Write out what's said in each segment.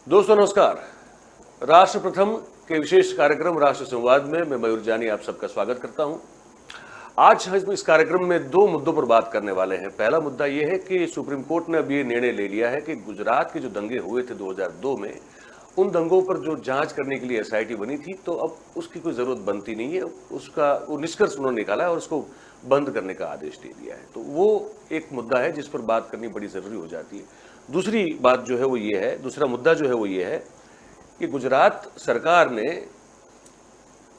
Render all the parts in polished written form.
दोस्तों नमस्कार। राष्ट्र प्रथम के विशेष कार्यक्रम राष्ट्र संवाद में मैं मयूर जानी आप सबका स्वागत करता हूं। आज हम इस कार्यक्रम में दो मुद्दों पर बात करने वाले हैं। पहला मुद्दा यह है कि सुप्रीम कोर्ट ने अब ये निर्णय ले लिया है कि गुजरात के जो दंगे हुए थे 2002 में, उन दंगों पर जो जांच करने के लिए एसआईटी बनी थी, तो अब उसकी कोई जरूरत बनती नहीं है। उसका वो निष्कर्ष उन्होंने निकाला है और उसको बंद करने का आदेश दे दिया है। तो वो एक मुद्दा है जिस पर बात करनी बड़ी जरूरी हो जाती है। दूसरी बात जो है वो ये है, दूसरा मुद्दा जो है वो ये है कि गुजरात सरकार ने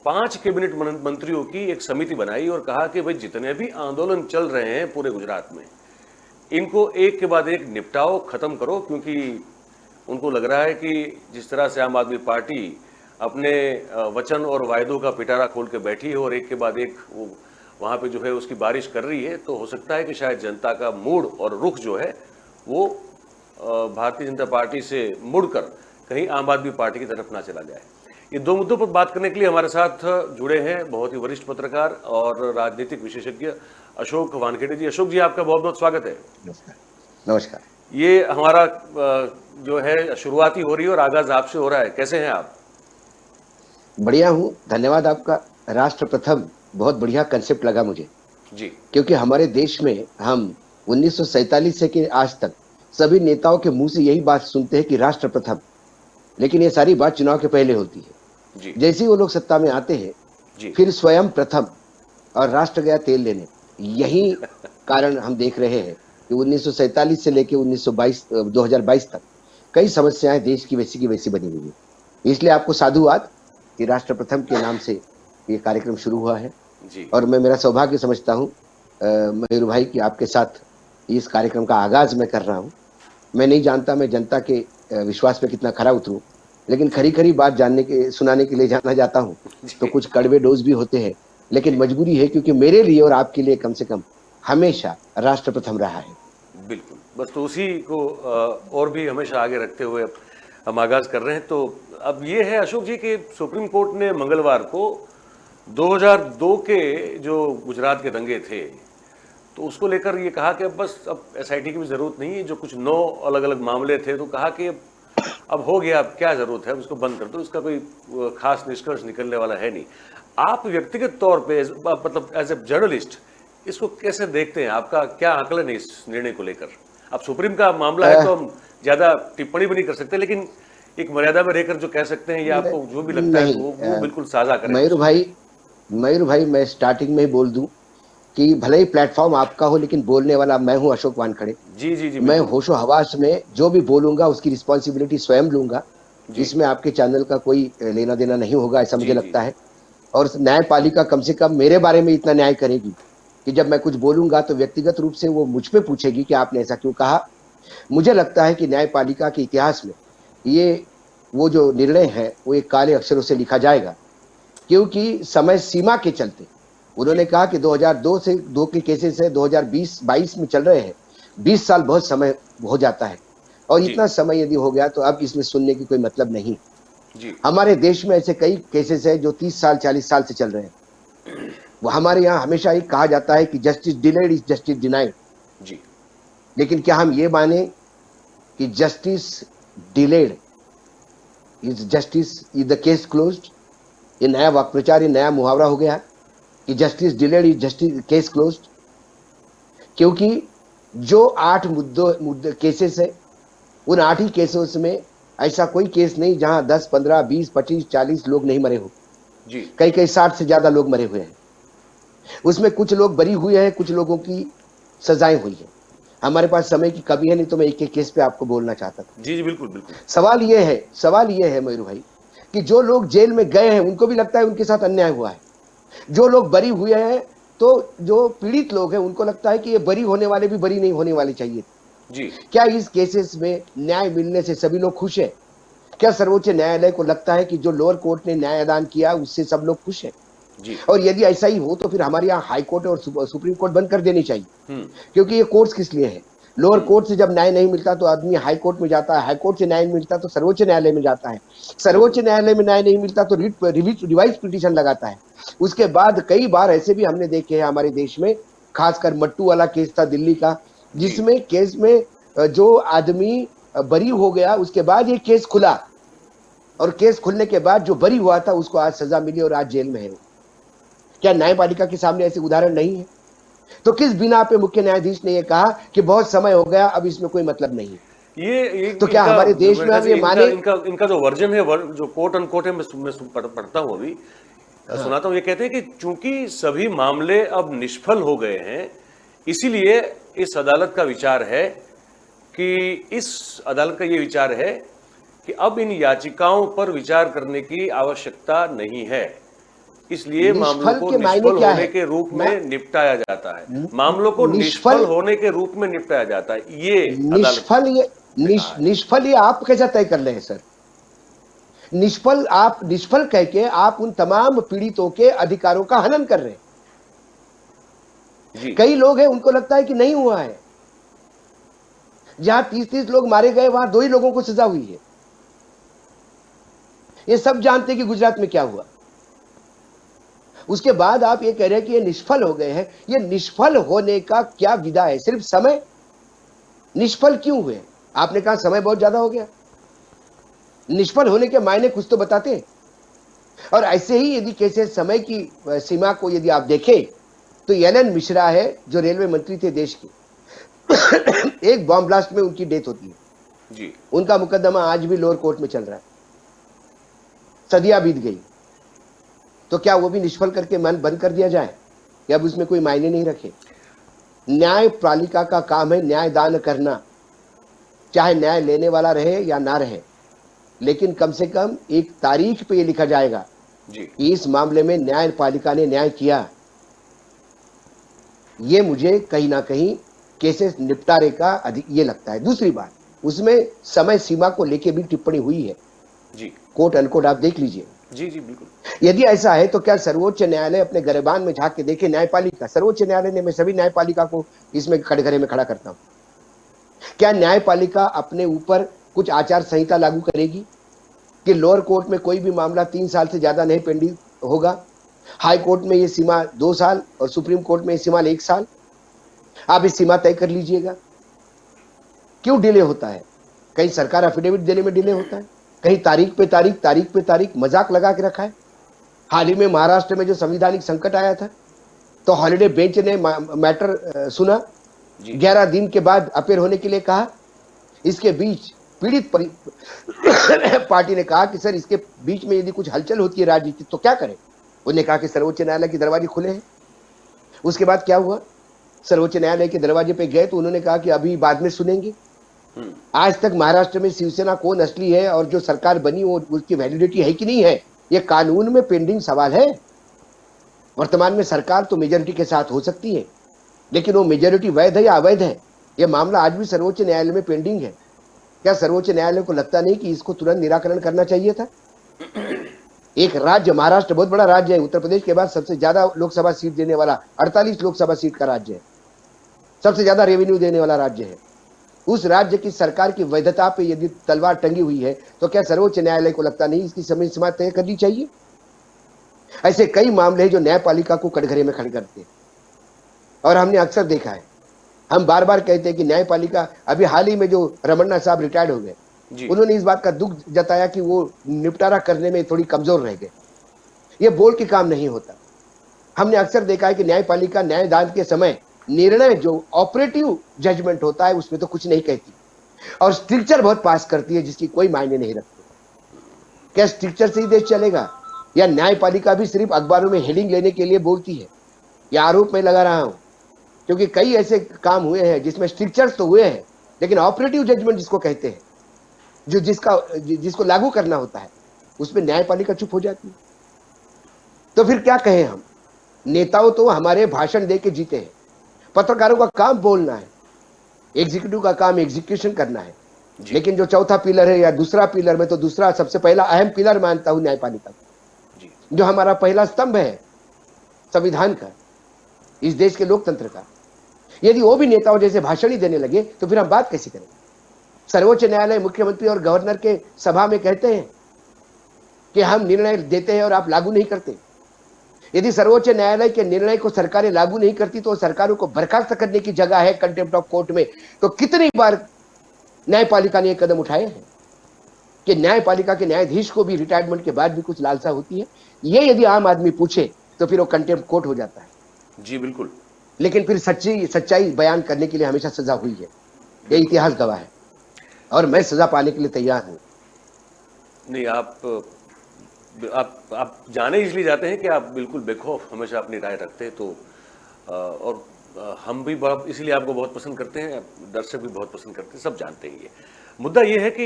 5 कैबिनेट मंत्रियों की एक समिति बनाई और कहा कि भाई जितने भी आंदोलन चल रहे हैं पूरे गुजरात में, इनको एक के बाद एक निपटाओ, खत्म करो। क्योंकि उनको लग रहा है कि जिस तरह से आम आदमी पार्टी अपने वचन और वायदों का पिटारा खोल के बैठी है और एक के बाद एक वो वहाँ पे जो है उसकी बारिश कर रही है, तो हो सकता है कि शायद जनता का मूड और रुख जो है वो भारतीय जनता पार्टी से मुड़कर कहीं आम आदमी पार्टी की तरफ ना चला जाए। ये दो मुद्दों पर बात करने के लिए हमारे साथ जुड़े हैं बहुत ही वरिष्ठ पत्रकार और राजनीतिक विशेषज्ञ अशोक वानखेड़े जी। अशोक जी, आपका बहुत बहुत स्वागत है। नमस्कार। ये हमारा जो है शुरुआती हो रही है और आगाज आपसे हो रहा है। कैसे हैं आप? बढ़िया हूँ, धन्यवाद आपका। राष्ट्र प्रथम बहुत बढ़िया कंसेप्ट लगा मुझे जी। क्योंकि हमारे देश में हम 1947 से के आज तक सभी नेताओं के मुंह से यही बात सुनते हैं कि राष्ट्र प्रथम, लेकिन ये सारी बात चुनाव के पहले होती है जी। जैसे ही वो लोग सत्ता में आते हैं जी। फिर स्वयं प्रथम और राष्ट्र गया तेल लेने। यही कारण हम देख रहे हैं कि 1947 से लेकर 2022 तक कई समस्याएं देश की वैसी बनी हुई है। इसलिए आपको साधुवाद कि राष्ट्र प्रथम के नाम से ये कार्यक्रम शुरू हुआ है जी। और मैं मेरा सौभाग्य समझता हूँ मयूर भाई कि आपके साथ इस कार्यक्रम का आगाज मैं कर रहा हूँ। मैं नहीं जानता मैं जनता के विश्वास पे कितना खरा उतरूं, लेकिन खरी बात सुनाने के लिए जाना जाता हूँ तो कुछ कड़वे डोज भी होते हैं, लेकिन मजबूरी है क्योंकि मेरे लिए और आपके लिए कम से कम हमेशा राष्ट्र प्रथम रहा है। बिल्कुल, बस तो उसी को और भी हमेशा आगे रखते हुए हम आगाज कर रहे हैं। तो अब ये है अशोक जी कि सुप्रीम कोर्ट ने मंगलवार को 2002 के जो गुजरात के दंगे थे तो उसको लेकर ये कहा कि अब एसआईटी की भी जरूरत नहीं है। जो कुछ 9 अलग अलग मामले थे तो कहा कि अब हो गया, अब क्या जरूरत है, उसको बंद कर दो। इसका कोई खास निष्कर्ष निकलने वाला है नहीं। आप व्यक्तिगत तौर पे मतलब एज ए जर्नलिस्ट इसको कैसे देखते हैं? आपका क्या आकलन है इस निर्णय को लेकर? अब सुप्रीम का मामला है तो हम ज्यादा टिप्पणी भी नहीं कर सकते, लेकिन एक मर्यादा में रहकर जो कह सकते हैं, या आपको जो भी लगता है वो बिल्कुल साझा करें। मयूर भाई मैं स्टार्टिंग में ही बोल दूं कि भले ही प्लेटफॉर्म आपका हो लेकिन बोलने वाला मैं हूं, अशोक वानखेड़े। जी जी जी। मैं होशो हवास में जो भी बोलूंगा उसकी रिस्पॉन्सिबिलिटी स्वयं लूंगा, जिसमें आपके चैनल का कोई लेना देना नहीं होगा, ऐसा मुझे लगता है। और न्यायपालिका कम से कम मेरे बारे में इतना न्याय करेगी कि जब मैं कुछ बोलूंगा तो व्यक्तिगत रूप से वो मुझ पे पूछेगी कि आपने ऐसा क्यों कहा। मुझे लगता है कि न्यायपालिका के इतिहास में ये वो जो निर्णय है वो एक काले अक्षरों से लिखा जाएगा, क्योंकि समय सीमा के चलते उन्होंने कहा कि 2002 से 2 के केसेस है 2020-22 में चल रहे हैं। 20 साल बहुत समय हो जाता है और इतना समय यदि हो गया तो अब इसमें सुनने की कोई मतलब नहीं जी। हमारे देश में ऐसे कई केसेस है जो 30 साल 40 साल से चल रहे हैं। वो हमारे यहाँ हमेशा ही कहा जाता है कि justice delayed is justice denied जी, लेकिन क्या हम ये माने कि justice delayed is justice is the case closed? ये नया वाक्प्रचार, ये नया मुहावरा हो गया कि justice delayed is justice case closed, क्योंकि जो 8 मुद्दे केसेस है उन 8 ही केसेस में ऐसा कोई केस नहीं जहां 10, 15, 20, 25, 40 लोग नहीं मरे हो जी। कई 60 से ज्यादा लोग मरे हुए हैं। उसमें कुछ लोग बरी हुए हैं, कुछ लोगों की सजाएं हुई है। हमारे पास समय की कमी है, नहीं तो मैं एक केस पे आपको बोलना चाहता था। जी जी बिल्कुल बिल्कुल। सवाल ये है मयूर भाई कि जो लोग जेल में गए हैं उनको भी लगता है उनके साथ अन्याय हुआ है। जो लोग बरी हुए हैं, तो जो पीड़ित लोग हैं उनको लगता है कि ये बरी होने वाले भी बरी नहीं होने वाले चाहिए जी। क्या इस केसेस में न्याय मिलने से सभी लोग खुश है? क्या सर्वोच्च न्यायालय को लगता है कि जो लोअर कोर्ट ने न्याय दान किया उससे सब लोग खुश है जी? और यदि ऐसा ही हो तो फिर हमारे यहाँ हाई कोर्ट और सुप्रीम कोर्ट बंद कर देनी चाहिए, क्योंकि ये कोर्ट्स किस लिए है? लोअर कोर्ट से जब न्याय नहीं मिलता तो आदमी हाई कोर्ट में जाता है, हाई कोर्ट से न्याय नहीं मिलता तो सर्वोच्च न्यायालय में जाता है, सर्वोच्च न्यायालय में न्याय नहीं मिलता तो रिवाइज पिटीशन लगाता है। उसके बाद कई बार ऐसे भी हमने देखे हैं हमारे देश में, खासकर मट्टू वाला केस था दिल्ली का, जिसमें केस में जो आदमी बरी हो गया, उसके बाद ये केस खुला, और केस खुलने के बाद जो बरी हुआ था उसको आज सजा मिली और आज जेल में है। क्या न्यायपालिका के सामने ऐसे उदाहरण नहीं है? तो किस बिना पे मुख्य न्यायाधीश ने यह कहा कि बहुत समय हो गया, अब इसमें कोई मतलब नहीं? ये तो क्या इनका हमारे देश मेरे में ख्याल हम से ये इनका माने? इनका इनका जो वर्जन है, जो कोट अनकोट है, मैं पढ़ता हूं अभी, सुनाता हूं। ये कहते हैं कि चूंकि सभी मामले अब निष्फल हो गए हैं, इसीलिए इस अदालत का विचार है कि इस अदालत का ये विचार है कि अब इन याचिकाओं पर विचार करने की आवश्यकता नहीं है, इसलिए मामलों निष्फल को के मायने निष्फल क्या होने है? के रूप मैं में निपटाया जाता है। मामलों को निष्फल निष्फल होने के रूप में निपटाया जाता है, ये अदालत निष्फल ये ने कहा है। निष्फल ये आप कैसा तय कर रहे हैं सर? निष्फल, आप निष्फल कह के आप उन तमाम पीड़ितों के अधिकारों का हनन कर रहे हैं। जी कई लोग हैं उनको लगता है कि नहीं हुआ है। जहां 30-30 लोग मारे गए वहां 2 ही लोगों को सजा हुई है। ये सब जानते हैं कि गुजरात में क्या हुआ। उसके बाद आप ये कह रहे हैं कि ये निष्फल हो गए हैं। ये निष्फल होने का क्या विधा है? सिर्फ समय? निष्फल क्यों हुए? आपने कहा समय बहुत ज्यादा हो गया। निष्फल होने के मायने कुछ तो बताते हैं। और ऐसे ही यदि कैसे समय की सीमा को यदि आप देखें तो एलन मिश्रा है जो रेलवे मंत्री थे देश के एक बॉम्ब ब्लास्ट में उनकी डेथ होती है। जी उनका मुकदमा आज भी लोअर कोर्ट में चल रहा है। सदियां बीत गई, तो क्या वो भी निष्फल करके मन बंद कर दिया जाए या अब उसमें कोई मायने नहीं रखे? न्यायपालिका का काम है न्यायदान करना, चाहे न्याय लेने वाला रहे या ना रहे, लेकिन कम से कम एक तारीख पे ये लिखा जाएगा जी कि इस मामले में न्यायपालिका ने न्याय किया। ये मुझे कहीं ना कहीं केसेस निपटारे का अधिक ये लगता है। दूसरी बात, उसमें समय सीमा को लेके भी टिप्पणी हुई है, जी कोट अनकोट आप देख लीजिए। जी जी बिल्कुल। यदि ऐसा है तो क्या सर्वोच्च न्यायालय अपने गिरबान में झांक के देखे? न्यायपालिका, सर्वोच्च न्यायालय ने, मैं सभी न्यायपालिका को इसमें कटघरे में खड़ा करता हूं, क्या न्यायपालिका अपने ऊपर कुछ आचार संहिता लागू करेगी कि लोअर कोर्ट में कोई भी मामला 3 साल से ज्यादा नहीं पेंडिंग होगा, हाई कोर्ट में ये सीमा 2 साल और सुप्रीम कोर्ट में ये सीमा 1 साल, आप इस सीमा तय कर लीजिएगा? क्यों डिले होता है? कहीं सरकार एफिडेविट देने में डिले होता है, कहीं तारीख पे तारीख, तारीख पे तारीख, मजाक लगा के रखा है। हाल ही में महाराष्ट्र में जो संवैधानिक संकट आया था तो हॉलिडे बेंच ने मैटर सुना, 11 दिन के बाद अपेयर होने के लिए कहा। इसके बीच पीड़ित पार्टी ने कहा कि सर इसके बीच में यदि कुछ हलचल होती है राजनीति तो क्या करें? उन्होंने कहा कि सर्वोच्च न्यायालय के दरवाजे खुले हैं। उसके बाद क्या हुआ? सर्वोच्च न्यायालय के दरवाजे पे गए तो उन्होंने कहा कि अभी बाद में सुनेंगे। आज तक महाराष्ट्र में शिवसेना कौन असली है और जो सरकार बनी वो उसकी वैलिडिटी है कि नहीं है, ये कानून में पेंडिंग सवाल है। वर्तमान में सरकार तो मेजोरिटी के साथ हो सकती है, लेकिन वो मेजोरिटी वैध है या अवैध है, ये मामला आज भी सर्वोच्च न्यायालय में पेंडिंग है। क्या सर्वोच्च न्यायालय को लगता नहीं कि इसको तुरंत निराकरण करना चाहिए था? एक राज्य, महाराष्ट्र बहुत बड़ा राज्य है, उत्तर प्रदेश के बाद सबसे ज्यादा लोकसभा सीट देने वाला, 48 लोकसभा सीट का राज्य है, सबसे ज्यादा रेवेन्यू देने वाला राज्य है। उस राज्य की सरकार की वैधता पे यदि तलवार टंगी हुई है तो क्या सर्वोच्च न्यायालय को लगता नहीं इसकी समय सीमा तय करनी चाहिए? ऐसे कई मामले हैं जो न्यायपालिका को कटघरे में खड़े करते हैं और हमने अक्सर देखा है। हम बार बार कहते हैं कि न्यायपालिका, अभी हाल ही में जो रमन्ना साहब रिटायर्ड हो गए, उन्होंने इस बात का दुख जताया कि वो निपटारा करने में थोड़ी कमजोर रह गए। ये बोल के काम नहीं होता। हमने अक्सर देखा है कि न्यायपालिका न्यायदान के समय निर्णय जो ऑपरेटिव जजमेंट होता है उसमें तो कुछ नहीं कहती और स्ट्रिक्चर बहुत पास करती है जिसकी कोई मायने नहीं रखते। क्या स्ट्रिक्चर से ही देश चलेगा या न्यायपालिका भी सिर्फ अखबारों में हेडिंग लेने के लिए बोलती है? यह आरोप मैं लगा रहा हूं क्योंकि कई ऐसे काम हुए हैं जिसमें स्ट्रिक्चर्स तो हुए हैं लेकिन ऑपरेटिव जजमेंट जिसको कहते हैं, जो जिसको लागू करना होता है, उसमें न्यायपालिका चुप हो जाती है। तो फिर क्या कहें हम? नेताओं तो हमारे भाषण दे के जीते हैं, पत्रकारों का काम बोलना है, एग्जीक्यूटिव का काम एग्जीक्यूशन करना है, लेकिन जो चौथा पिलर है या दूसरा पिलर, में तो दूसरा सबसे पहला अहम पिलर मानता हूं न्यायपालिका, जो हमारा पहला स्तंभ है संविधान का, इस देश के लोकतंत्र का। यदि वो भी नेताओं जैसे भाषण ही देने लगे तो फिर हम बात कैसे करें? सर्वोच्च न्यायालय मुख्यमंत्री और गवर्नर के सभा में कहते हैं कि हम निर्णय देते हैं और आप लागू नहीं करते। यदि सर्वोच्च न्यायालय के निर्णय को सरकारें लागू नहीं करती तो सरकारों को बर्खास्त करने की जगह है कंटेम्प्ट ऑफ कोर्ट में। तो कितनी बार न्यायपालिका ने ये कदम उठाए हैं कि न्यायपालिका के न्यायाधीश को भी रिटायरमेंट के बाद भी कुछ लालसा होती है। ये यदि आम आदमी पूछे तो फिर वो कंटेम्प्ट कोर्ट हो जाता है। जी बिल्कुल। लेकिन फिर सच्चाई बयान करने के लिए हमेशा सजा हुई है, ये इतिहास गवाह है, और मैं सजा पाने के लिए तैयार हूं। नहीं, आप जाने इसलिए जाते हैं कि आप बिल्कुल बेखौफ हमेशा अपनी राय रखते हैं, तो और हम भी बहुत इसलिए आपको बहुत पसंद करते हैं, दर्शक भी बहुत पसंद करते हैं, सब जानते हैं। ये मुद्दा ये है कि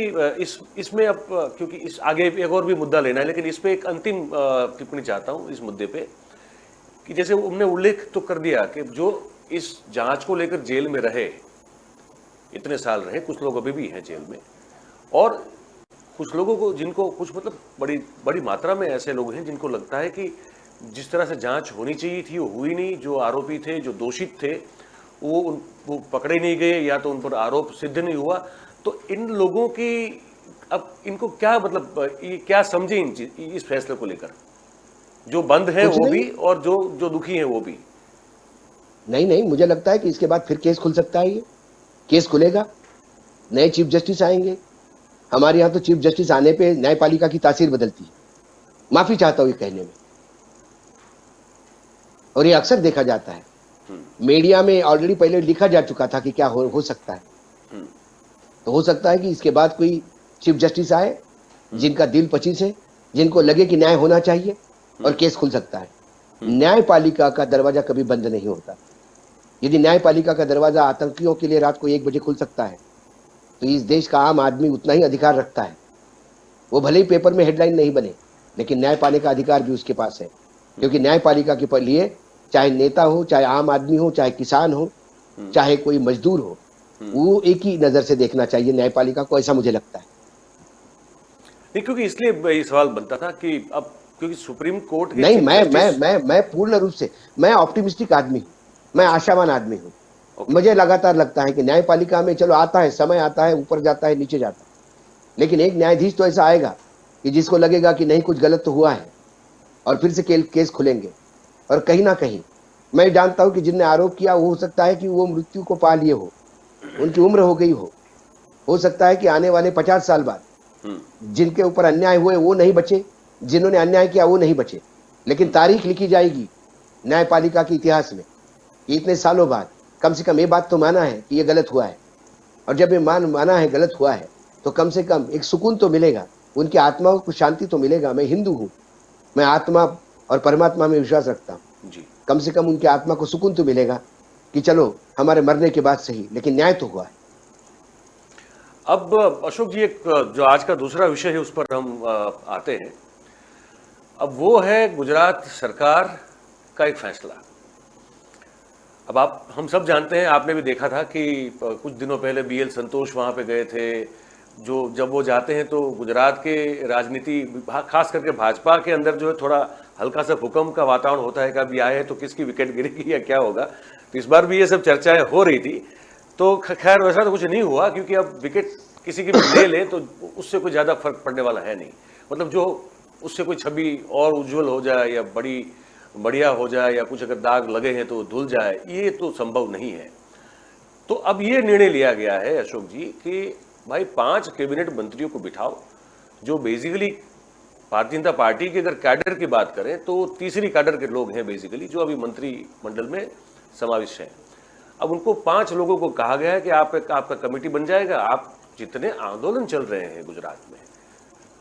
इसमें अब क्योंकि इस आगे एक और भी मुद्दा लेना है, लेकिन इस पे एक अंतिम टिप्पणी चाहता हूं इस मुद्दे पे, कि जैसे उन्होंने उल्लेख तो कर दिया कि जो इस जांच को लेकर जेल में रहे, इतने साल रहे, कुछ लोग अभी भी हैं जेल में, और कुछ लोगों को जिनको कुछ मतलब बड़ी बड़ी मात्रा में ऐसे लोग हैं जिनको लगता है कि जिस तरह से जांच होनी चाहिए थी वो हुई नहीं, जो आरोपी थे, जो दोषित थे, वो पकड़े नहीं गए, या तो उन पर आरोप सिद्ध नहीं हुआ। तो इन लोगों की अब इनको क्या मतलब ये क्या समझे इस फैसले को लेकर, जो बंद है वो भी और जो दुखी है वो भी? नहीं, मुझे लगता है कि इसके बाद फिर केस खुल सकता है। ये केस खुलेगा, नए चीफ जस्टिस आएंगे। हमारे यहाँ तो चीफ जस्टिस आने पे न्यायपालिका की तासीर बदलती है। माफी चाहता हूं ये कहने में, और ये अक्सर देखा जाता है। मीडिया में ऑलरेडी पहले लिखा जा चुका था कि क्या हो सकता है। तो हो सकता है कि इसके बाद कोई चीफ जस्टिस आए जिनका दिल 25 है, जिनको लगे कि न्याय होना चाहिए, और केस खुल सकता है। न्यायपालिका का दरवाजा कभी बंद नहीं होता। यदि न्यायपालिका का दरवाजा आतंकियों के लिए रात को 1 बजे खुल सकता है, तो इस देश का आम आदमी उतना ही अधिकार रखता है। वो भले ही पेपर में हेडलाइन नहीं बने, लेकिन न्याय पाने का अधिकार भी उसके पास है। क्योंकि न्यायपालिका के लिए चाहे नेता हो, चाहे आम आदमी हो, चाहे किसान हो, चाहे कोई मजदूर हो, वो एक ही नजर से देखना चाहिए न्यायपालिका को, ऐसा मुझे लगता है। नहीं, क्योंकि इसलिए ये सवाल बनता था कि अब क्योंकि सुप्रीम कोर्ट के नहीं, मैं पूर्ण रूप से मैं ऑप्टिमिस्टिक आदमी हूँ, मैं आशावान आदमी हूँ। मुझे लगातार लगता है कि न्यायपालिका में चलो आता है, समय आता है, ऊपर जाता है, नीचे जाता है, लेकिन एक न्यायाधीश तो ऐसा आएगा कि जिसको लगेगा कि नहीं कुछ गलत तो हुआ है, और फिर से केस खुलेंगे। और कहीं ना कहीं मैं जानता हूं कि जिनने आरोप किया हो सकता है कि वो मृत्यु को पा लिए हो, उनकी उम्र हो गई हो सकता है कि आने वाले 50 साल बाद जिनके ऊपर अन्याय हुए वो नहीं बचे, जिन्होंने अन्याय किया वो नहीं बचे, लेकिन तारीख लिखी जाएगी न्यायपालिका के इतिहास में कि इतने सालों बाद कम से कम ये बात तो माना है कि ये गलत हुआ है। और जब ये माना है गलत हुआ है, तो कम से कम एक सुकून तो मिलेगा, उनकी आत्माओं को शांति तो मिलेगा। मैं हिंदू हूँ, मैं आत्मा और परमात्मा में विश्वास रखता हूँ। कम से कम उनकी आत्मा को सुकून तो मिलेगा कि चलो हमारे मरने के बाद सही, लेकिन न्याय तो हुआ है। अब अशोक जी, एक जो आज का दूसरा विषय है उस पर हम आते हैं। अब वो है गुजरात सरकार का एक फैसला। अब हम सब जानते हैं, आपने भी देखा था कि कुछ दिनों पहले BL संतोष वहाँ पे गए थे। जब वो जाते हैं तो गुजरात के राजनीति, खास करके भाजपा के अंदर जो है थोड़ा हल्का सा भूकंप का वातावरण होता है कि अभी आए तो किसकी विकेट गिरेगी या क्या होगा। तो इस बार भी ये सब चर्चाएं हो रही थी। तो खैर वैसा तो कुछ नहीं हुआ, क्योंकि अब विकेट किसी की भी ले तो उससे कोई ज़्यादा फर्क पड़ने वाला है नहीं। मतलब जो उससे कोई छवि और उज्जवल हो जाए या बढ़िया हो जाए, या कुछ अगर दाग लगे हैं तो धुल जाए, ये तो संभव नहीं है। तो अब ये निर्णय लिया गया है अशोक जी कि भाई 5 कैबिनेट मंत्रियों को बिठाओ, जो बेसिकली भारतीय जनता पार्टी की अगर कैडर की बात करें तो तीसरी कैडर के लोग हैं बेसिकली, जो अभी मंत्रिमंडल में समाविष्ट हैं। अब उनको 5 लोगों को कहा गया है कि आपका कमेटी बन जाएगा। आप जितने आंदोलन चल रहे हैं गुजरात में,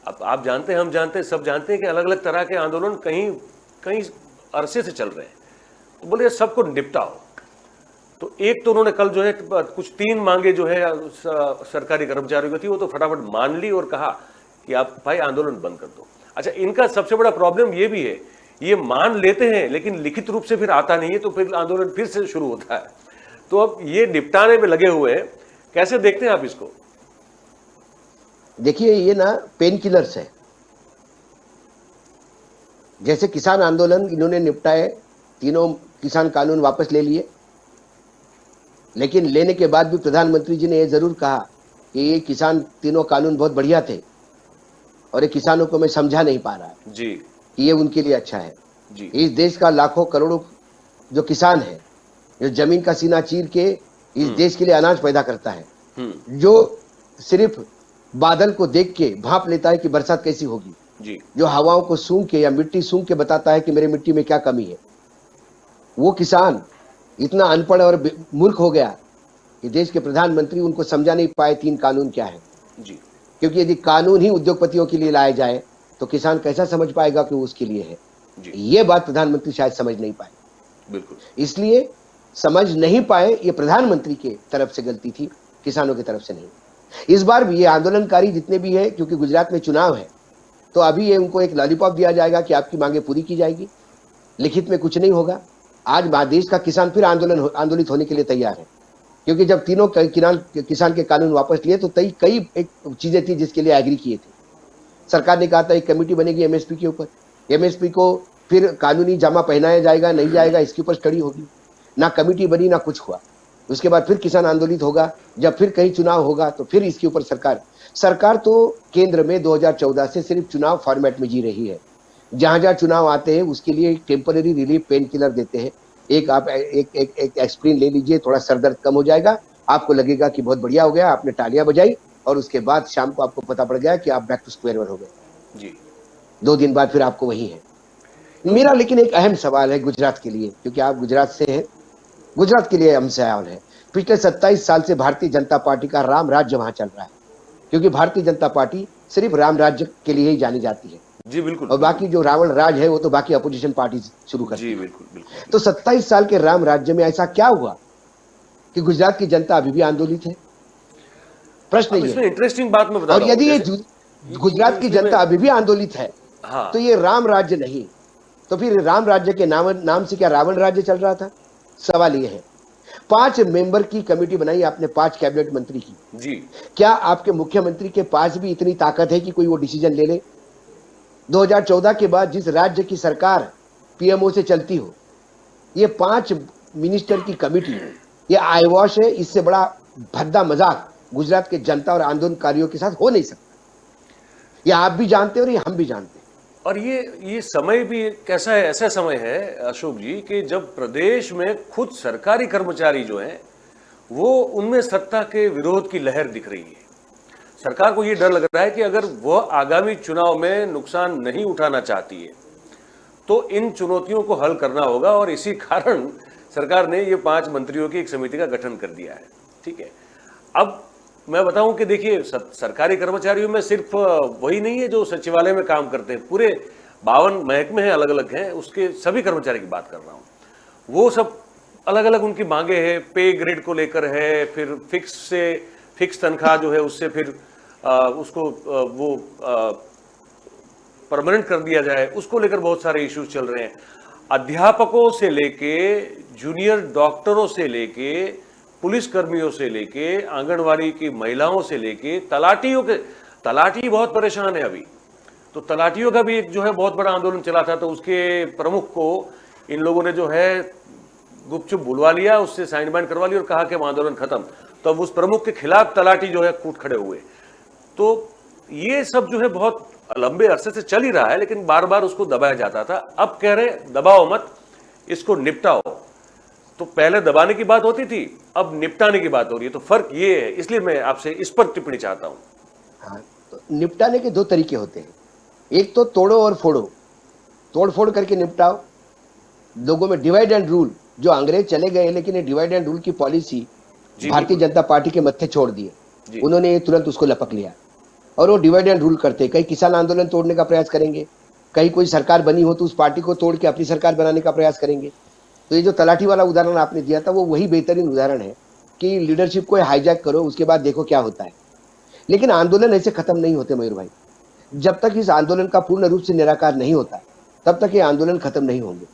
अब आप जानते हैं, हम जानते हैं, सब जानते हैं कि अलग अलग तरह के आंदोलन कहीं अरसे से चल रहे हैं। तो बोले सबको निपटाओ। तो एक तो उन्होंने कल जो है कुछ 3 मांगे जो है सरकारी कर्मचारियों की थी, वो तो फटाफट मान ली और कहा कि आप भाई आंदोलन बंद कर दो। अच्छा, इनका सबसे बड़ा प्रॉब्लम ये भी है, ये मान लेते हैं लेकिन लिखित रूप से फिर आता नहीं है, तो फिर आंदोलन फिर से शुरू होता है। तो अब ये निपटाने में लगे हुए हैं। कैसे देखते हैं आप इसको? देखिए, ये ना पेन किलर्स है। जैसे किसान आंदोलन इन्होंने निपटाए, तीनों किसान कानून वापस ले लिए, लेकिन लेने के बाद भी प्रधानमंत्री जी ने यह जरूर कहा कि ये किसान तीनों कानून बहुत बढ़िया थे, और ये किसानों को मैं समझा नहीं पा रहा है जी कि ये उनके लिए अच्छा है जी। इस देश का लाखों करोड़ों जो किसान है, जो जमीन का सीना चीर के इस देश के लिए अनाज पैदा करता है, जो सिर्फ बादल को देख के भांप लेता है कि बरसात कैसी होगी, जी जो हवाओं को सूंघ के या मिट्टी सूंघ के बताता है कि मेरे मिट्टी में क्या कमी है, वो किसान इतना अनपढ़ और मूर्ख हो गया कि देश के प्रधानमंत्री उनको समझा नहीं पाए 3 कानून क्या है। जी क्योंकि यदि कानून ही उद्योगपतियों के लिए लाया जाए तो किसान कैसा समझ पाएगा कि वो उसके लिए है। जी ये बात प्रधानमंत्री शायद समझ नहीं पाए, बिल्कुल इसलिए समझ नहीं पाए। ये प्रधानमंत्री के तरफ से गलती थी, किसानों की तरफ से नहीं। इस बार भी ये आंदोलनकारी जितने भी है, क्योंकि गुजरात में चुनाव है, तो अभी ये उनको एक लॉलीपॉप दिया जाएगा कि आपकी मांगे पूरी की जाएगी, लिखित में कुछ नहीं होगा। आज देश का किसान फिर आंदोलित होने के लिए तैयार है, क्योंकि जब तीनों किसान के कानून वापस लिए तो कई एक चीजें थी जिसके लिए एग्री किए थे। सरकार ने कहा था एक कमेटी बनेगी एमएसपी के ऊपर, एमएसपी को फिर कानूनी जामा पहनाया जाएगा, नहीं जाएगा इसके ऊपर स्टडी होगी। ना कमेटी बनी ना कुछ हुआ। उसके बाद फिर किसान आंदोलित होगा, जब फिर कहीं चुनाव होगा तो फिर इसके ऊपर सरकार तो केंद्र में 2014 से सिर्फ चुनाव फॉर्मेट में जी रही है। जहां जहां चुनाव आते हैं उसके लिए टेम्पररी रिलीफ पेन किलर देते हैं। आप एक एस्प्रिन ले लीजिए, थोड़ा सर दर्द कम हो जाएगा, आपको लगेगा कि बहुत बढ़िया हो गया, आपने तालियां बजाई और उसके बाद शाम को आपको पता पड़ गया कि आप बैक टू स्क्वायर वन हो गए। जी 2 दिन बाद फिर आपको वही है। मेरा लेकिन एक अहम सवाल है गुजरात के लिए, क्योंकि आप गुजरात से हैं, गुजरात के लिए अहम सवाल है। पिछले 27 साल से भारतीय जनता पार्टी का राम राज्य वहां चल रहा है, क्योंकि भारतीय जनता पार्टी सिर्फ राम राज्य के लिए ही जानी जाती है। जी बिल्कुल। और बाकी जो रावण राज है वो तो बाकी अपोजिशन पार्टी शुरू करती है। जी बिल्कुल बिल्कुल। तो 27 साल के राम राज्य में ऐसा क्या हुआ कि गुजरात की जनता अभी भी आंदोलित है? प्रश्न ये इसमें इंटरेस्टिंग बात मैं बता और रहा हूं, यदि ये जैसे गुजरात की जनता अभी भी आंदोलित है हाँ तो ये राम राज्य नहीं, तो फिर राम राज्य के नाम से क्या रावण राज्य चल रहा था? सवाल ये है। 5 मेंबर की कमेटी बनाई आपने, 5 कैबिनेट मंत्री की। जी क्या आपके मुख्यमंत्री के पास भी इतनी ताकत है कि कोई वो डिसीजन ले ले? 2014 के बाद जिस राज्य की सरकार पीएमओ से चलती हो, ये 5 मिनिस्टर की कमेटी, ये आईवॉश है। इससे बड़ा भद्दा मजाक गुजरात के जनता और आंदोलनकारियों के साथ हो नहीं सकता। ये आप भी जानते हैं और ये हम भी जानते हैं। और ये समय भी कैसा है, ऐसा समय है अशोक जी कि जब प्रदेश में खुद सरकारी कर्मचारी जो हैं वो उनमें सत्ता के विरोध की लहर दिख रही है। सरकार को ये डर लग रहा है कि अगर वह आगामी चुनाव में नुकसान नहीं उठाना चाहती है तो इन चुनौतियों को हल करना होगा, और इसी कारण सरकार ने ये 5 मंत्रियों की एक समिति का गठन कर दिया है। ठीक है, अब मैं बताऊं कि देखिए सरकारी कर्मचारियों में सिर्फ वही नहीं है जो सचिवालय में काम करते हैं, पूरे 52 महकमे हैं, अलग अलग हैं, उसके सभी कर्मचारी की बात कर रहा हूं। वो सब अलग अलग उनकी मांगे हैं, पे ग्रेड को लेकर है, फिर फिक्स तनख्वाह जो है उससे फिर उसको वो परमानेंट कर दिया जाए, उसको लेकर बहुत सारे इश्यूज चल रहे हैं। अध्यापकों से लेके जूनियर डॉक्टरों से लेके पुलिस कर्मियों से लेके आंगनवाड़ी की महिलाओं से लेके तलाटी बहुत परेशान है अभी। तो तलाटियों का भी एक जो है बहुत बड़ा आंदोलन चला था, तो उसके प्रमुख को इन लोगों ने जो है गुपचुप बुलवा लिया, उससे साइन बाइंड करवा लिया और कहा कि आंदोलन खत्म। तो अब उस प्रमुख के खिलाफ तलाटी जो है कूट खड़े हुए। तो ये सब जो है बहुत लंबे अरसे से चल ही रहा है, लेकिन बार बार उसको दबाया जाता था। अब कह रहे दबाओ मत, इसको निपटाओ। तो पहले दबाने की बात होती थी, अब निपटाने की बात हो रही है। तो फर्क ये है, इसलिए मैं आपसे इस पर टिप्पणी चाहता हूं। हाँ, तो निपटाने के 2 तरीके होते हैं। एक तो तोड़ो और फोड़ो, तोड़ फोड़ करके निपटाओ। लोगों में डिवाइड एंड रूल, जो अंग्रेज चले गए लेकिन ये डिवाइड एंड रूल की पॉलिसी भारतीय जनता पार्टी के मत्थे छोड़ दिए। उन्होंने ये तुरंत उसको लपक लिया और वो डिवाइड एंड रूल करते। कई किसान आंदोलन तोड़ने का प्रयास करेंगे, कहीं कोई सरकार बनी हो तो उस पार्टी को तोड़ के अपनी सरकार बनाने का प्रयास करेंगे। तो ये जो तलाठी वाला उदाहरण आपने दिया था वो वही बेहतरीन उदाहरण है कि लीडरशिप को हाईजैक करो, उसके बाद देखो क्या होता है। लेकिन आंदोलन ऐसे खत्म नहीं होते मयूर भाई। जब तक इस आंदोलन का पूर्ण रूप से निराकार नहीं होता तब तक ये आंदोलन खत्म नहीं होंगे।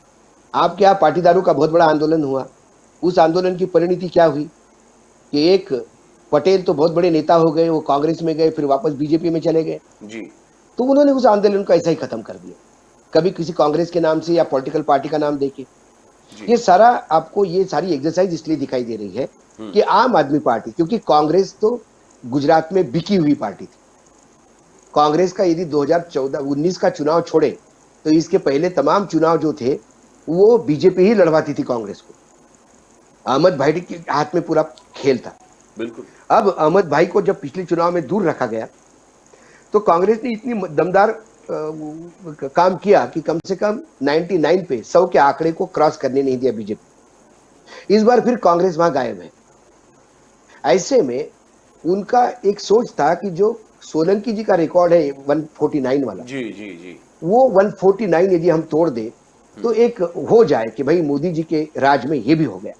आपके यहाँ पाटीदारों का बहुत बड़ा आंदोलन हुआ, उस आंदोलन की परिणति क्या हुई कि एक पटेल तो बहुत बड़े नेता हो गए, वो कांग्रेस में गए, फिर वापस बीजेपी में चले गए जी। तो उन्होंने उस आंदोलन को ऐसा ही खत्म कर दिया, कभी किसी कांग्रेस के नाम से या पॉलिटिकल पार्टी का नाम देके। ये सारा आपको ये सारी एक्सरसाइज इसलिए दिखाई दे रही है कि आम आदमी पार्टी, क्योंकि कांग्रेस तो गुजरात में बिकी हुई पार्टी थी। कांग्रेस का यदि 2014-19 का चुनाव छोड़े तो इसके पहले तमाम चुनाव जो थे वो बीजेपी ही लड़वाती थी कांग्रेस को। अहमद भाटी के हाथ में पूरा खेल था। बिल्कुल। अब अहमद भाई को जब पिछले चुनाव में दूर रखा गया तो कांग्रेस ने इतनी दमदार काम किया कि कम से कम 99 पे 100 के आंकड़े को क्रॉस करने नहीं दिया बीजेपी। इस बार फिर कांग्रेस वहां गायब है। ऐसे में उनका एक सोच था कि जो सोलंकी जी का रिकॉर्ड है 149 वाला, जी जी जी। वो 149 यदि हम तोड़ दे तो एक हो जाए कि भाई मोदी जी के राज में ये भी हो गया।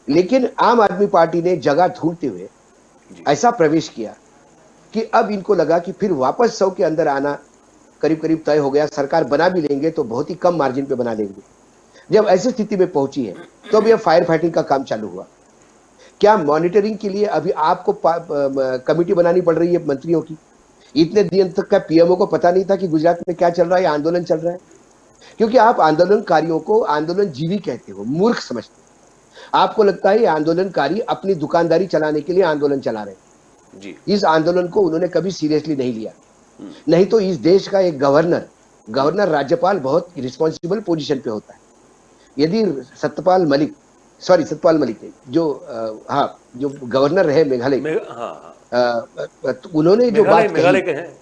लेकिन आम आदमी पार्टी ने जगह ढूंढते हुए जी। ऐसा प्रवेश किया कि अब इनको लगा कि फिर वापस 100 के अंदर आना करीब करीब तय हो गया। सरकार बना भी लेंगे तो बहुत ही कम मार्जिन पे बना लेंगे। जब ऐसी स्थिति में पहुंची है तो अब यह फायर फाइटिंग का काम चालू हुआ। क्या मॉनिटरिंग के लिए अभी आपको कमिटी बनानी पड़ रही है मंत्रियों की? इतने दिन तक का पीएमओ को पता नहीं था कि गुजरात में क्या चल रहा है, आंदोलन चल रहा है। क्योंकि आप आंदोलनकारियों को आंदोलनजीवी कहते हो, मूर्ख समझते हो। आपको लगता है ये आंदोलनकारी अपनी दुकानदारी चलाने के लिए आंदोलन चला रहे हैं। जी। इस आंदोलन को उन्होंने कभी सीरियसली नहीं लिया। नहीं तो इस देश का एक गवर्नर राज्यपाल बहुत रिस्पॉन्सिबल पोजीशन पे होता है। यदि सत्यपाल मलिक नहीं, जो हाँ, जो गवर्नर रहे मेघालय के, हाँ तो उन्होंने जो बात मेघालय कही, के हैं।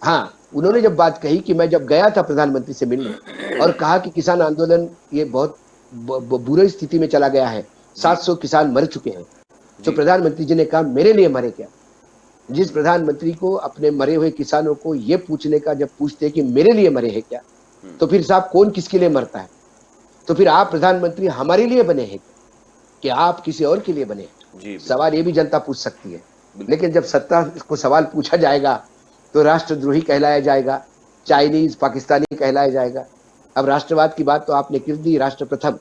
हाँ, उन्होंने जब बात कही कि मैं जब गया था प्रधानमंत्री से मिलने और कहा कि किसान आंदोलन ये बहुत बुरी स्थिति में चला गया है, 700 किसान मर चुके हैं, तो प्रधानमंत्री जी ने कहा मेरे लिए मरे क्या? जिस प्रधानमंत्री को अपने मरे हुए किसानों को ये पूछने का जब पूछते कि मेरे लिए मरे हैं क्या, तो फिर साहब कौन किसके लिए मरता है? तो फिर आप प्रधानमंत्री हमारे लिए बने हैं कि आप किसी और के लिए बने हैं? सवाल ये भी जनता पूछ सकती है। लेकिन जब सत्ता को सवाल पूछा जाएगा तो राष्ट्रद्रोही कहलाया जाएगा, चाइनीज पाकिस्तानी कहलाया जाएगा। अब राष्ट्रवाद की बात तो आपने कर दी, राष्ट्र प्रथम,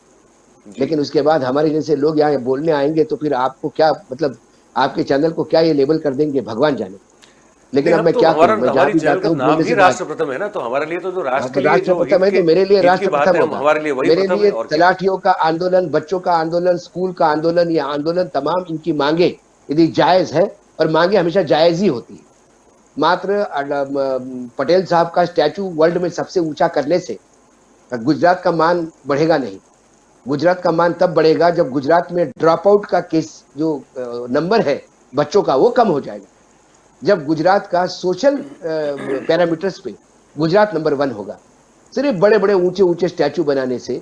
लेकिन उसके बाद हमारे जैसे लोग यहाँ बोलने आएंगे तो फिर आपको क्या मतलब, आपके चैनल को क्या ये लेबल कर देंगे भगवान जाने। लेकिन अब मैं क्या करूं, मैं जहाँ भी जाता हूँ नाम ही राष्ट्र प्रथम है ना, तो हमारे लिए तो जो राष्ट्र के लिए राष्ट्र जो प्रथम है तो मेरे लिए राष्ट्र प्रथम होगा। हमारे लिए वही मेरे प्रथम लिए है। और तलाटियों का आंदोलन, बच्चों का आंदोलन, स्कूल का आंदोलन, ये आंदोलन तमाम इनकी मांगे यदि जायज है, और मांगे हमेशा जायज ही होती है। मात्र पटेल साहब का स्टैचू वर्ल्ड में सबसे ऊंचा करने से गुजरात का मान बढ़ेगा नहीं। गुजरात का मान तब बढ़ेगा जब गुजरात में ड्रॉप आउट का केस जो नंबर है बच्चों का वो कम हो जाएगा। जब गुजरात का सोशल पैरामीटर्स पे गुजरात नंबर 1 होगा। सिर्फ बड़े बड़े ऊंचे ऊंचे स्टैचू बनाने से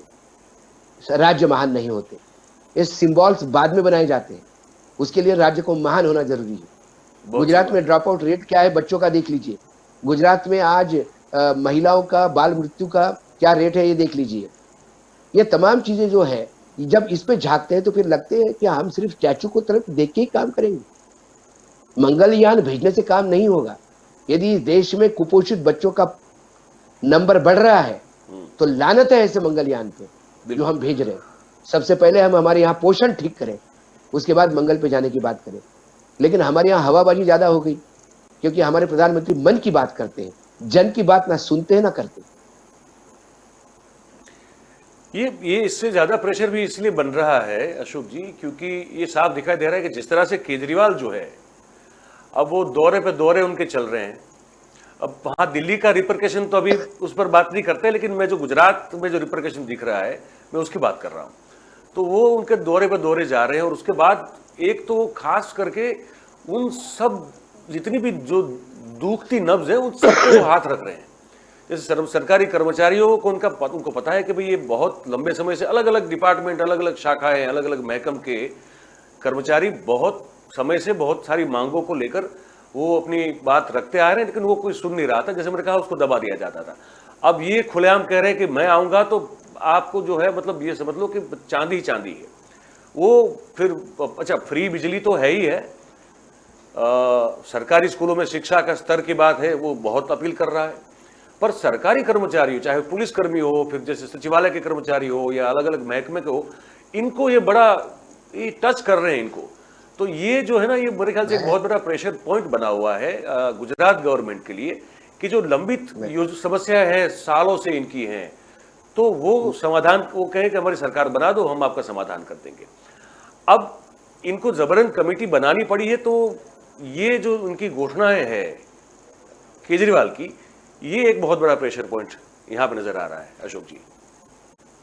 राज्य महान नहीं होते। ये सिंबल्स बाद में बनाए जाते हैं, उसके लिए राज्य को महान होना जरूरी है। गुजरात में ड्रॉप आउट रेट क्या है बच्चों का देख लीजिए। गुजरात में आज महिलाओं का बाल मृत्यु का क्या रेट है ये देख लीजिए। ये तमाम चीजें जो है जब इस पे झांकते हैं तो फिर लगते हैं कि हम सिर्फ स्टैचू को तरफ देख के ही काम करेंगे। मंगलयान भेजने से काम नहीं होगा। यदि देश में कुपोषित बच्चों का नंबर बढ़ रहा है तो लानत है ऐसे मंगलयान पे जो हम भेज रहे हैं। सबसे पहले हम हमारे यहाँ पोषण ठीक करें, उसके बाद मंगल पे जाने की बात करें। लेकिन हमारे यहाँ हवाबाजी ज्यादा हो गई, क्योंकि हमारे प्रधानमंत्री मन की बात करते हैं, जन की बात ना सुनते हैं ना करते। ये इससे ज्यादा प्रेशर भी इसलिए बन रहा है अशोक जी, क्योंकि ये साफ दिखाई दे रहा है कि जिस तरह से केजरीवाल जो है अब वो दौरे पे दौरे उनके चल रहे हैं। अब वहाँ दिल्ली का रिपरकेशन तो अभी उस पर बात नहीं करते, लेकिन मैं जो गुजरात में जो रिपरकेशन दिख रहा है मैं उसकी बात कर रहा हूँ। तो वो उनके दौरे पे दौरे जा रहे हैं, और उसके बाद एक तो खास करके उन सब जितनी भी जो दूखती नब्ज है उन सब पे वो हाथ रख रहे हैं। जैसे सरकारी कर्मचारियों को उनको पता है कि भाई ये बहुत लंबे समय से अलग अलग डिपार्टमेंट, अलग अलग शाखाएं, अलग अलग महकम के कर्मचारी बहुत समय से बहुत सारी मांगों को लेकर वो अपनी बात रखते आ रहे हैं, लेकिन वो कोई सुन नहीं रहा था। जैसे मैंने कहा उसको दबा दिया जाता था। अब ये खुलेआम कह रहे हैं कि मैं आऊंगा तो आपको जो है मतलब ये समझ लो कि चांदी ही चांदी है। वो फिर अच्छा फ्री बिजली तो है ही है, सरकारी स्कूलों में शिक्षा का स्तर की बात है वो बहुत अपील कर रहा है, पर सरकारी कर्मचारी हो, चाहे पुलिसकर्मी हो, फिर जैसे सचिवालय के कर्मचारी हो या अलग अलग महकमे के हो, इनको ये बड़ा ये टच कर रहे हैं इनको। तो ये जो है ना, ये मेरे ख्याल से एक बहुत बड़ा प्रेशर पॉइंट बना हुआ है गुजरात गवर्नमेंट के लिए कि जो लंबित समस्या है सालों से इनकी है, तो वो समाधान वो कहे कि हमारी सरकार बना दो, हम आपका समाधान कर देंगे। अब इनको जबरन कमेटी बनानी पड़ी है, तो ये जो उनकी घोषणाएं है केजरीवाल की, ये एक बहुत बड़ा प्रेशर पॉइंट यहां पर नजर आ रहा है अशोक जी।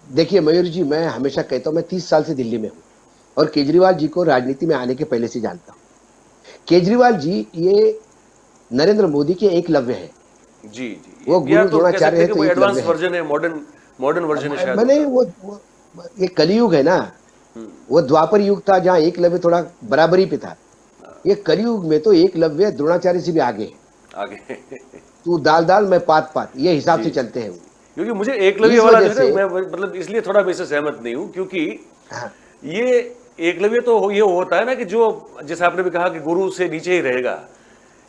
देखिए मयूर जी, मैं हमेशा कहता हूं मैं 30 साल से दिल्ली में हूं और केजरीवाल जी को राजनीति में आने के पहले से जानता हूँ। केजरीवाल जी ये नरेंद्र मोदी के एकलव्य हैं। जी जी, वो या गुरु तो कह द्रोणाचार्य सकते है हैं कि तो वो एकलव्य एडवांस है। वर्जन है, मॉडर्न मॉडर्न वर्जन है शायद मैंने उनका। वो ये कलयुग है ना, हम्म, वो द्वापर युग था जहाँ एकलव्य थोड़ा बराबरी पे था। ये कलयुग में तो एकलव्य द्रोणाचार्य से भी आगे है। आगे। तू दाल दाल मैं पात पात, ये हिसाब जी से जी चलते हैं जी, वो। क्योंकि मुझे एकलव्य इस वाला वजह जो है से ना, मैं मतलब इसलिए थोड़ा मैं इससे सहमत नहीं हूँ, क्योंकि हाँ, ये एकलव्य तो ये होता है ना कि जो, जैसे आपने भी कहा कि गुरु से नीचे ही रहेगा,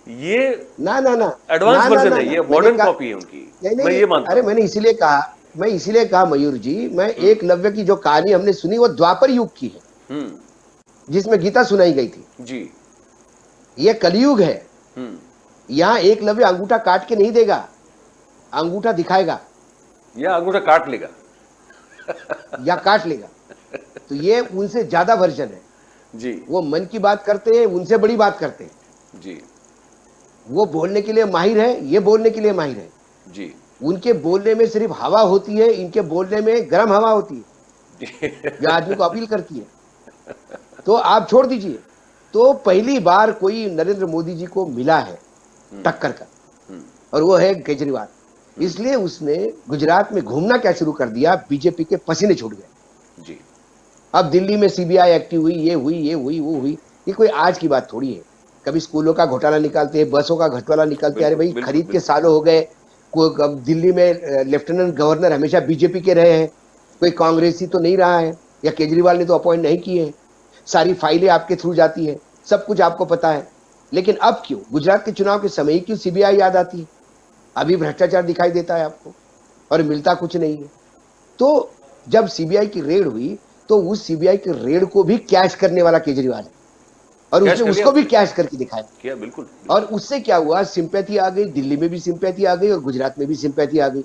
ये ना ना ना एडवांस ना ना वर्जन ना है, ना ये मैंने मॉडर्न कहा कॉपी है उनकी। नहीं मैं नहीं, ये मानता अरे हूँ। मैं इसीलिए कहा मयूर जी, मैं हम्म एकलव्य की जो कहानी हमने सुनी वो द्वापर युग की है, हम्म। जिसमें गीता सुनाई गई थी। जी। ये कलयुग है। हम्म। यहाँ एकलव्य अंगूठा काट के नहीं देगा, अंगूठा दिखाएगा या अंगूठा काट लेगा। या काट लेगा। तो ये उनसे ज्यादा वर्जन है। जी वो मन की बात करते हैं, उनसे बड़ी बात करते हैं। जी वो बोलने के लिए माहिर है, ये बोलने के लिए माहिर है। जी उनके बोलने में सिर्फ हवा होती है, इनके बोलने में गर्म हवा होती है, जी। जो आदमी को अपील करती है। तो आप छोड़ दीजिए। तो पहली बार कोई नरेंद्र मोदी जी को मिला है टक्कर का, हम्म और वो है केजरीवाल। इसलिए उसने गुजरात में घूमना क्या शुरू कर दिया, बीजेपी के पसीने छूट गए। जी। अब दिल्ली में सीबीआई एक्टिव हुई, ये हुई, ये हुई, वो हुई। ये कोई आज की बात थोड़ी है। कभी स्कूलों का घोटाला निकालते हैं, बसों का घोटाला निकालते हैं, अरे बिल्कुल भाई बिल्कुल खरीद के बिल्कुल। सालों हो गए। अब दिल्ली में लेफ्टिनेंट गवर्नर हमेशा बीजेपी के रहे हैं, कोई कांग्रेसी तो नहीं रहा है, या केजरीवाल ने तो अपॉइंट नहीं किए हैं। सारी फाइलें आपके थ्रू जाती है, सब कुछ आपको पता है। लेकिन अब क्यों गुजरात के चुनाव के समय ही क्यों सीबीआई याद आती है? अभी भ्रष्टाचार दिखाई देता है आपको, और मिलता कुछ नहीं है। तो जब सीबीआई की रेड हुई, तो उस सीबीआई के रेड को भी कैश करने वाला केजरीवाल है, और कैश उसने कर लिया उसको भी उसने। कैश करके दिखाया। किया, बिल्कुल और बिल्कुल। उससे क्या हुआ, सिंपैथी आ गई, दिल्ली में भी सिंपैथी आ गई और गुजरात में भी सिंपैथी आ गई।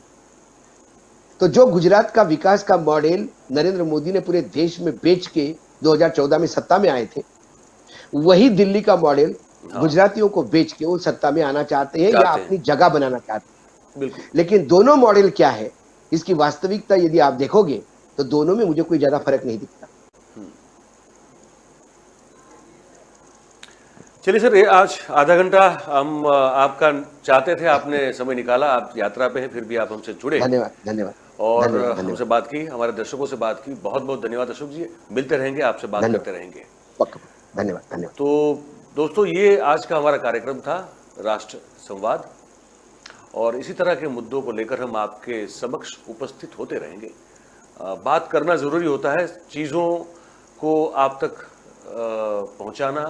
तो जो गुजरात का विकास का मॉडल नरेंद्र मोदी ने पूरे देश में बेच के 2014 में सत्ता में आए थे, वही दिल्ली का मॉडल हाँ, गुजरातियों को बेच के वो सत्ता में आना चाहते हैं या चाहते हैं। अपनी जगह बनाना चाहते बिल्कुल। हैं। लेकिन दोनों मॉडल क्या है, इसकी वास्तविकता यदि आप देखोगे, तो दोनों में मुझे कोई ज्यादा फर्क नहीं दिखता। चलिए सर, ये आज आधा घंटा हम आपका चाहते थे, आपने समय निकाला, आप यात्रा पे हैं, फिर भी आप हमसे जुड़े धन्यवाद, धन्यवाद, और धन्यवाद, हमसे धन्यवाद, बात की, हमारे दर्शकों से बात की। बहुत बहुत धन्यवाद अशोक जी। मिलते रहेंगे, आपसे बात धन्यवाद, करते रहेंगे। पक्का, धन्यवाद, धन्यवाद। तो दोस्तों, ये आज का हमारा कार्यक्रम था, राष्ट्र संवाद, और इसी तरह के मुद्दों को लेकर हम आपके समक्ष उपस्थित होते रहेंगे। बात करना ज़रूरी होता है, चीज़ों को आप तक पहुंचाना,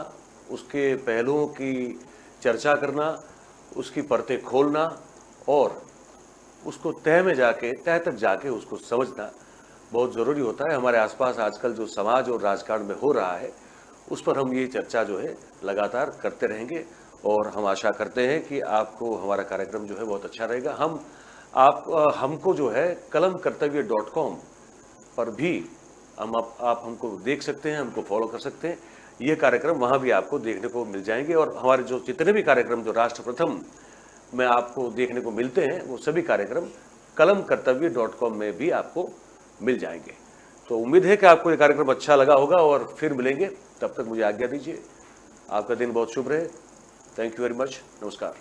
उसके पहलुओं की चर्चा करना, उसकी परतें खोलना, और उसको तह तक जाके उसको समझना बहुत ज़रूरी होता है। हमारे आसपास आजकल जो समाज और राजकारण में हो रहा है, उस पर हम ये चर्चा जो है लगातार करते रहेंगे, और हम आशा करते हैं कि आपको हमारा कार्यक्रम जो है बहुत अच्छा रहेगा। हमको जो है kalamkartavya.com पर भी आप हमको देख सकते हैं, हमको फॉलो कर सकते हैं। ये कार्यक्रम वहाँ भी आपको देखने को मिल जाएंगे, और हमारे जो जितने भी कार्यक्रम जो राष्ट्र प्रथम में आपको देखने को मिलते हैं, वो सभी कार्यक्रम kalamkartavya.com में भी आपको मिल जाएंगे। तो उम्मीद है कि आपको ये कार्यक्रम अच्छा लगा होगा, और फिर मिलेंगे। तब तक मुझे आज्ञा दीजिए। आपका दिन बहुत शुभ रहे। Thank you very much. नमस्कार।